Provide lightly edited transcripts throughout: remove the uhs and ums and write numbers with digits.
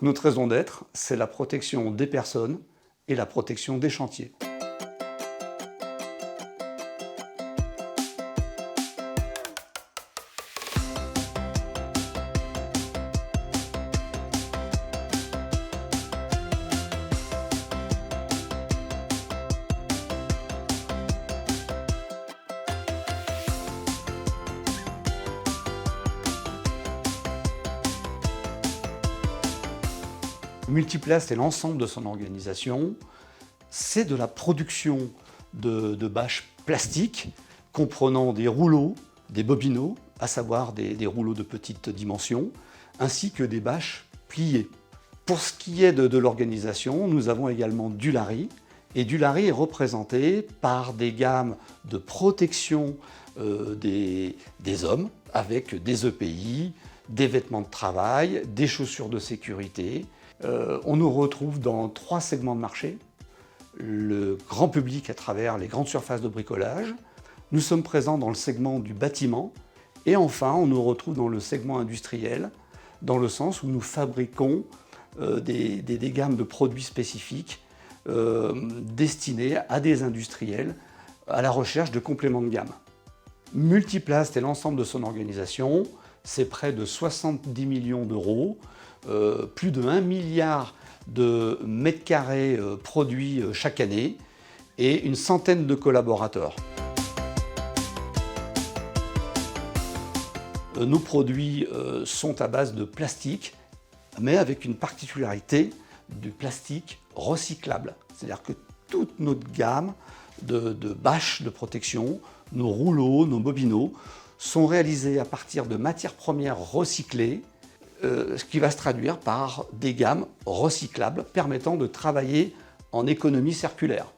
notre raison d'être, c'est la protection des personnes et la protection des chantiers. Multiplast et l'ensemble de son organisation, c'est de la production de bâches plastiques comprenant des rouleaux, des bobinaux, à savoir des rouleaux de petite dimension, ainsi que des bâches pliées. Pour ce qui est de l'organisation, nous avons également Dulary, et Dulary est représenté par des gammes de protection des hommes, avec des EPI, des vêtements de travail, des chaussures de sécurité. On nous retrouve dans 3 segments de marché. Le grand public à travers les grandes surfaces de bricolage. Nous sommes présents dans le segment du bâtiment. Et enfin, on nous retrouve dans le segment industriel, dans le sens où nous fabriquons des gammes de produits spécifiques destinés à des industriels à la recherche de compléments de gamme. Multiplast et l'ensemble de son organisation, c'est près de 70 millions d'euros, plus de 1 milliard de mètres carrés produits chaque année et une centaine de collaborateurs. Nos produits sont à base de plastique, mais avec une particularité du plastique recyclable. C'est-à-dire que toute notre gamme de bâches de protection, nos rouleaux, nos bobinaux, sont réalisés à partir de matières premières recyclées, ce qui va se traduire par des gammes recyclables permettant de travailler en économie circulaire.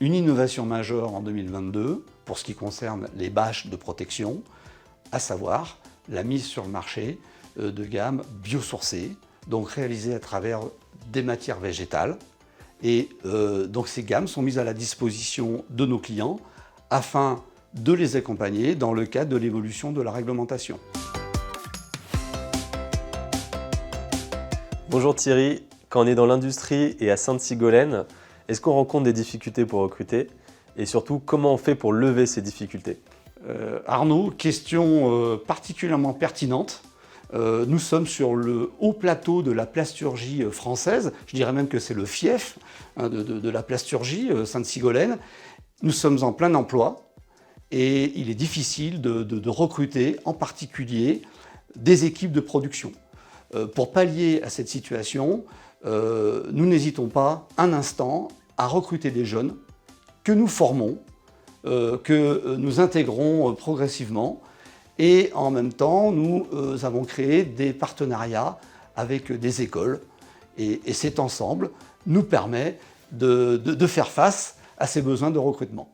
Une innovation majeure en 2022 pour ce qui concerne les bâches de protection, à savoir la mise sur le marché de gammes biosourcées, donc réalisées à travers des matières végétales. Et donc ces gammes sont mises à la disposition de nos clients afin de les accompagner dans le cadre de l'évolution de la réglementation. Bonjour Thierry, quand on est dans l'industrie et à Sainte-Sigolène, est-ce qu'on rencontre des difficultés pour recruter? Et surtout, comment on fait pour lever ces difficultés? Arnaud, question particulièrement pertinente. Nous sommes sur le haut plateau de la plasturgie française, je dirais même que c'est le fief de la plasturgie, Sainte-Sigolène. Nous sommes en plein emploi et il est difficile de recruter, en particulier, des équipes de production. Pour pallier à cette situation, nous n'hésitons pas un instant à recruter des jeunes que nous formons, que nous intégrons progressivement et en même temps, nous avons créé des partenariats avec des écoles et cet ensemble nous permet de faire face à ces besoins de recrutement.